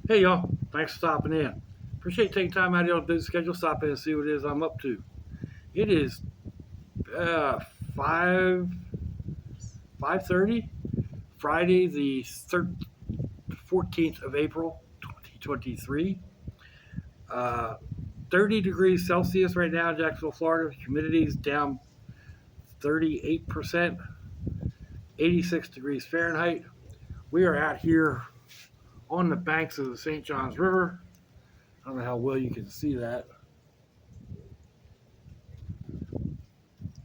Hey y'all, thanks for stopping in. Appreciate taking time out of your busy schedule, stop in and see what it is I'm up to. It is uh, 5 5:30, Friday the 14th of April, 2023. Uh, 30 degrees Celsius right now in Jacksonville, Florida. Humidity is down 38%, 86 degrees Fahrenheit. We are out here on the banks of the St. Johns River. I don't know how well you can see that.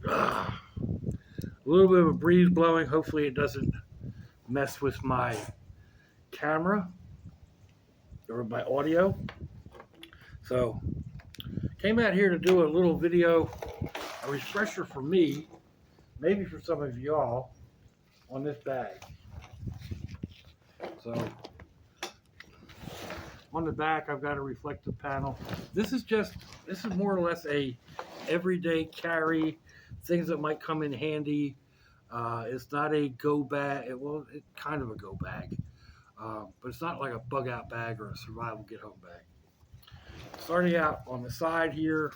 A little bit of a breeze blowing. Hopefully, it doesn't mess with my camera or my audio. So, came out here to do a little video, a refresher for me, maybe for some of y'all, on this bag. So, on the back, I've got a reflective panel. This is more or less a everyday carry, things that might come in handy. It's not a go bag. Well, it's kind of a go bag, but it's not like a bug out bag or a survival get home bag. Starting out on the side here,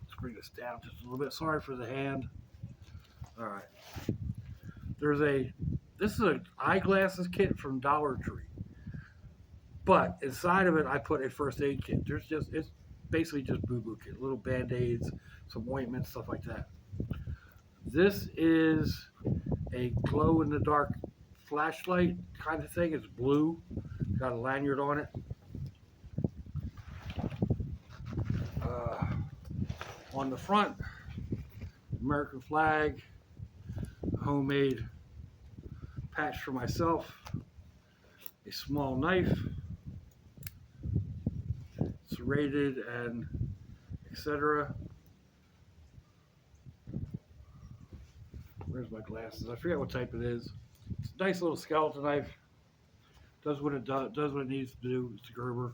let's bring this down just a little bit. Sorry for the hand. All right. This is an eyeglasses kit from Dollar Tree. But inside of it, I put a first aid kit. It's basically just boo-boo kit, little band-aids, some ointments, stuff like that. This is a glow-in-the-dark flashlight kind of thing. It's blue, got a lanyard on it. On the front, American flag, homemade patch for myself, a small knife, serrated and etc. Where's my glasses? I forget what type it is. It's a nice little skeleton knife. Does what it does what it needs to do. It's a Gerber.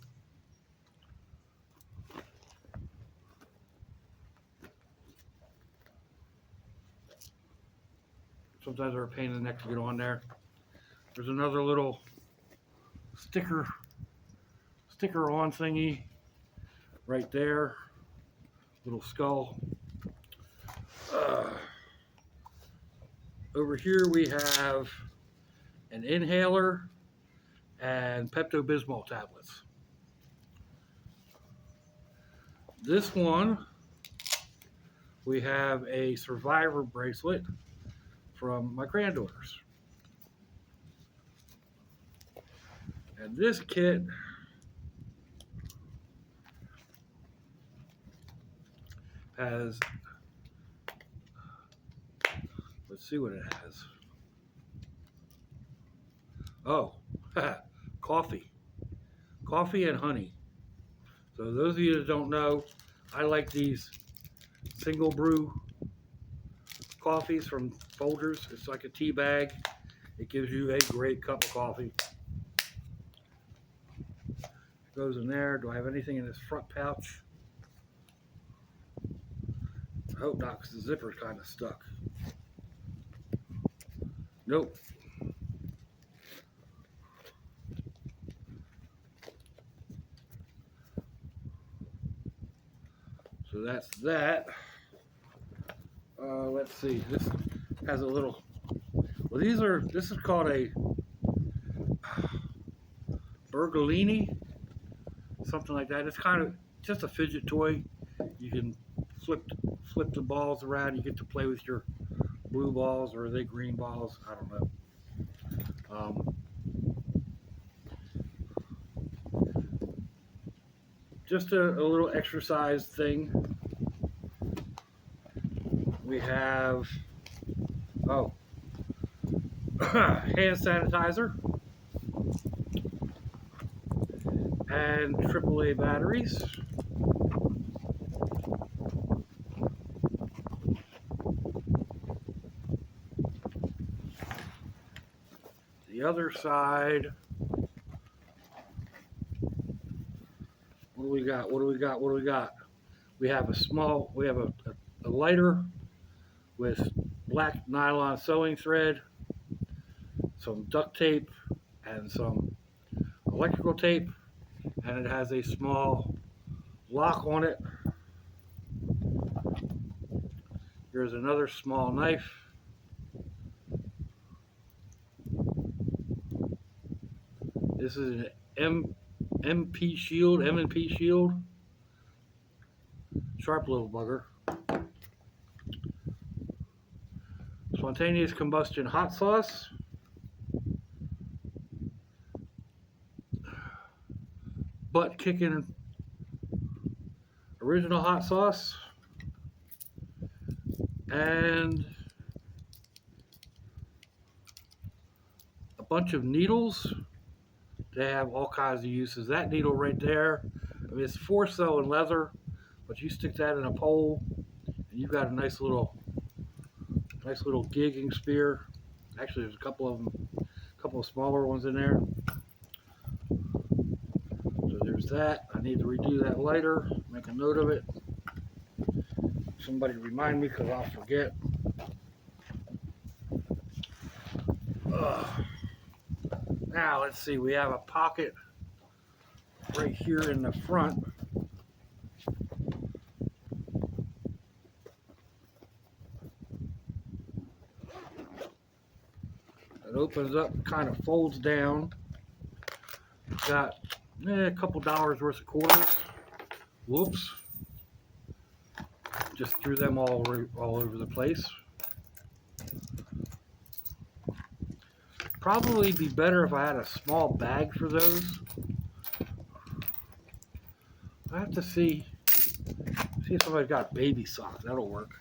Sometimes they're a pain in the neck to get on there. There's another little sticker on thingy right there. Little skull. Over here we have an inhaler and Pepto-Bismol tablets. This one, we have a survivor bracelet from my granddaughters. And this kit has, let's see what it has. Oh, coffee and honey. So those of you that don't know, I like these single brew coffees from Folgers. It's like a tea bag. It gives you a great cup of coffee. Goes in there. Do I have anything in this front pouch? I hope not, because the zipper's kind of stuck. Nope. So that's that. Let's see. This has a little. Well, this is called a Bergolini, something like that. It's kind of just a fidget toy. You can flip the balls around. You get to play with your blue balls, or are they green balls? I don't know. Just a little exercise thing. We have hand sanitizer and AAA batteries. The other side, what do we got? We have a lighter with black nylon sewing thread, some duct tape, and some electrical tape, and it has a small lock on it. Here's another small knife. This is an M&P shield, sharp little bugger. Spontaneous combustion hot sauce. Butt kicking original hot sauce. And a bunch of needles. They have all kinds of uses. That needle right there, I mean, it's 4-cell in leather, but you stick that in a pole, and you've got a nice little gigging spear. Actually, there's a couple of smaller ones in there. So there's that. I need to redo that lighter. Make a note of it. Somebody remind me, because I'll forget. Now let's see. We have a pocket right here in the front. It opens up, kind of folds down. Got a couple dollars worth of quarters. Whoops. Just threw them all over the place. Probably be better if I had a small bag for those. I have to see if somebody's got baby socks. That'll work.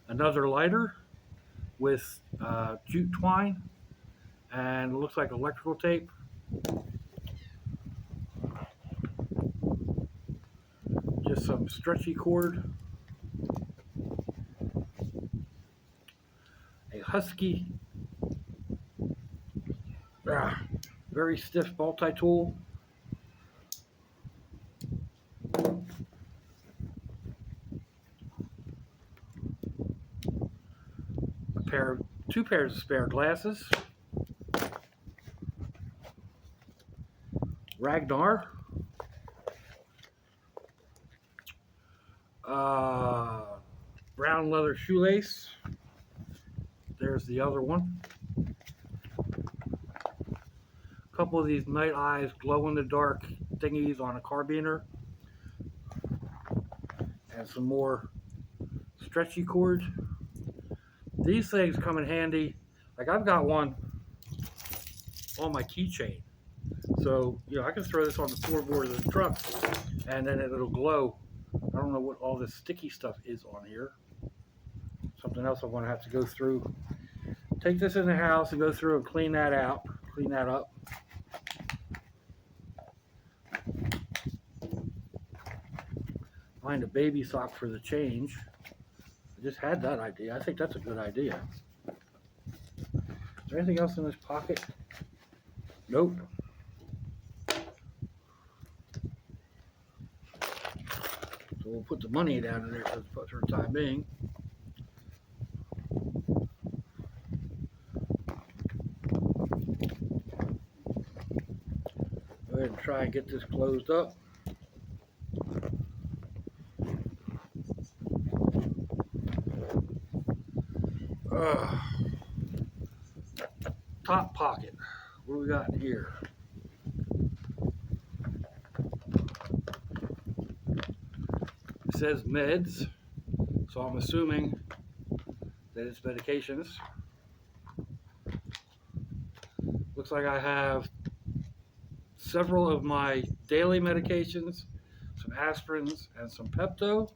Another lighter with jute twine, and it looks like electrical tape. Just some stretchy cord. A Husky, very stiff multi-tool. Two pairs of spare glasses. Ragnar. Brown leather shoelace. There's the other one. A couple of these Night Eyes glow-in-the-dark thingies on a carbiner. And some more stretchy cord. These things come in handy. Like, I've got one on my keychain. So, I can throw this on the floorboard of the truck, and then it'll glow. I don't know what all this sticky stuff is on here. Something else I'm going to have to go through. Take this in the house and go through and clean that out. Clean that up. Find a baby sock for the change. I just had that idea. I think that's a good idea. Is there anything else in this pocket? Nope. So we'll put the money down in there for the time being. Go ahead and try and get this closed up. Top pocket. What do we got in here? It says meds, so I'm assuming that it's medications. Looks like I have several of my daily medications, some aspirins, and some Pepto.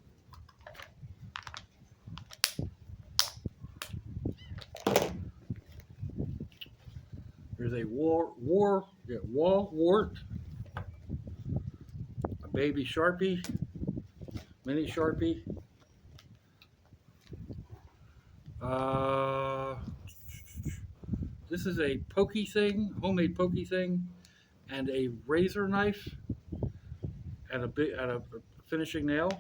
There's a wall wart, a baby Sharpie, mini Sharpie. This is a pokey thing, homemade pokey thing, and a razor knife, and a finishing nail.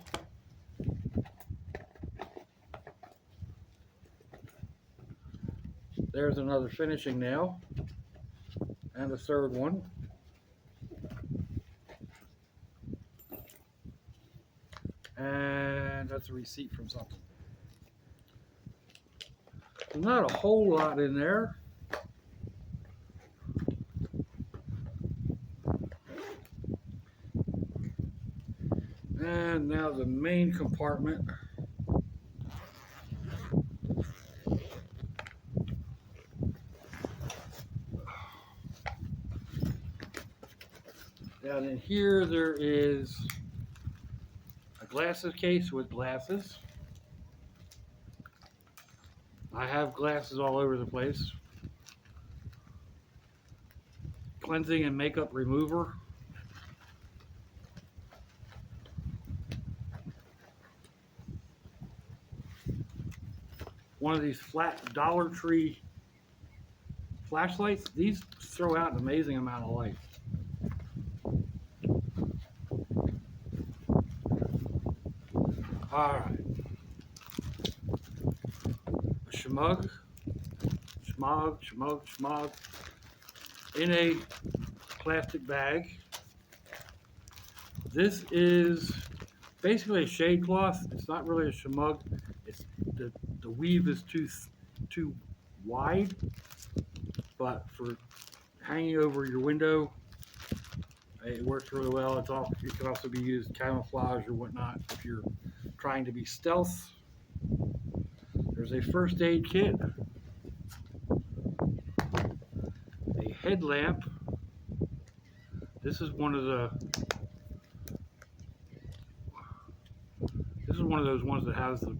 There's another finishing nail. And the third one. And that's a receipt from something. There's not a whole lot in there. And now the main compartment. Down in here there is a glasses case with glasses. I have glasses all over the place. Cleansing and makeup remover. One of these flat Dollar Tree flashlights. These throw out an amazing amount of light. Alright. A schmug. Schmug. In a plastic bag. This is basically a shade cloth. It's not really a schmug. It's the weave is too wide, but for hanging over your window, it works really well. It can also be used camouflage or whatnot if you're trying to be stealth. There's a first aid kit, a headlamp. This is one of those ones that has the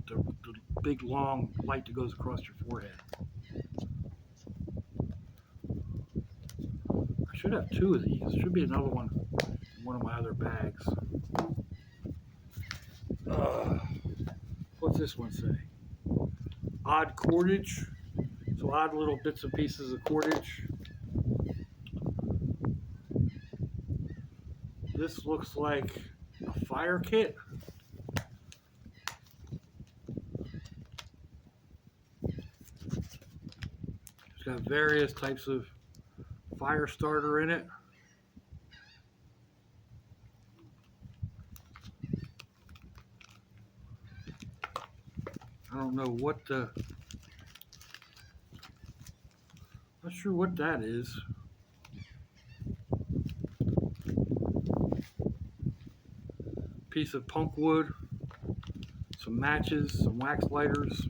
big long light that goes across your forehead. I should have two of these. There should be another one in one of my other bags. What's this one say? Odd cordage. So odd little bits and pieces of cordage. This looks like a fire kit. It's got various types of fire starter in it. I don't know what not sure what that is. Piece of punk wood, some matches, some wax lighters.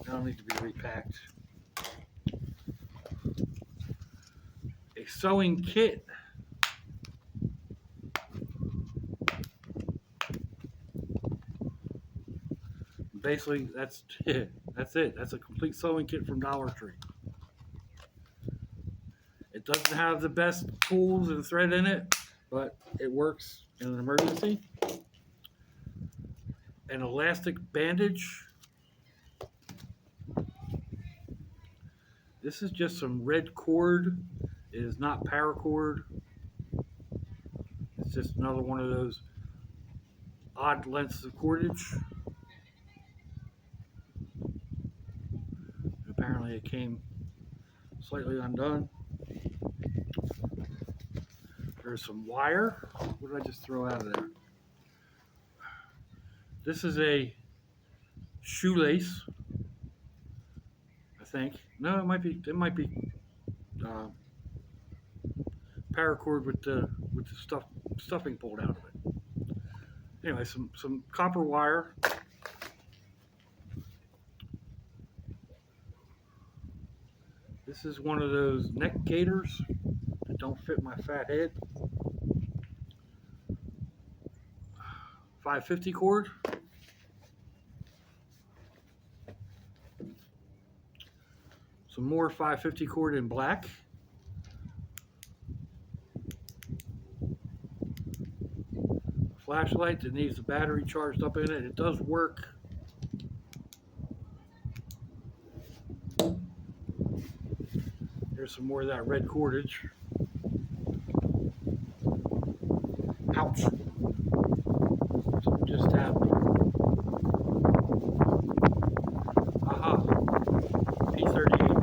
They don't need to be repacked. A sewing kit. Basically, that's it. That's it. That's a complete sewing kit from Dollar Tree. It doesn't have the best tools and thread in it, but it works in an emergency. An elastic bandage. This is just some red cord. It is not paracord. It's just another one of those odd lengths of cordage. Apparently it came slightly undone. There's some wire. What did I just throw out of there? This is a shoelace, I think. No, it might be paracord with the stuffing pulled out of it. Anyway, some copper wire. This is one of those neck gaiters that don't fit my fat head. 550 cord. Some more 550 cord in black. Flashlight that needs the battery charged up in it. It does work. There's some more of that red cordage. Ouch. Something just happened. Aha. P38.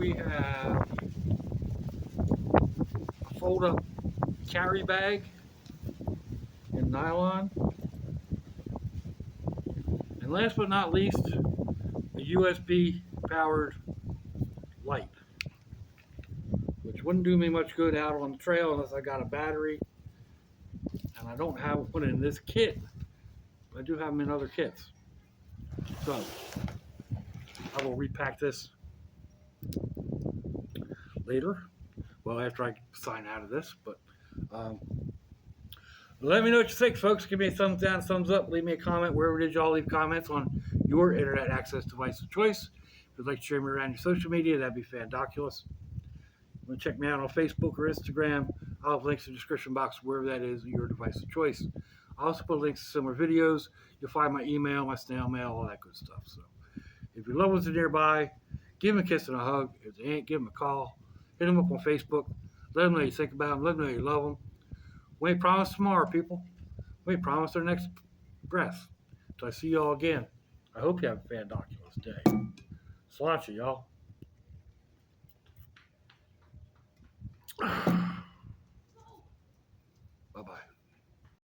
we have a fold-up carry bag in nylon. And last but not least, a USB powered light, which wouldn't do me much good out on the trail unless I got a battery. And I don't have one in this kit. I do have them in other kits. So I will repack this later. Well, after I sign out of this, but let me know what you think, folks. Give me a thumbs down, thumbs up. Leave me a comment wherever did y'all leave comments on your internet access device of choice. If you'd like to share me around your social media, that'd be fandoculous. You want to check me out on Facebook or Instagram, I'll have links in the description box wherever that is, your device of choice. I'll also put links to similar videos. You'll find my email, my snail mail, all that good stuff. So if your loved ones are nearby, give them a kiss and a hug. If they ain't, give them a call. Hit them up on Facebook. Let them know you think about them. Let them know you love them. We ain't promised tomorrow, people. We ain't promised our next breath. Until I see y'all again, I hope you have a fandoculous day. Sláinte, y'all.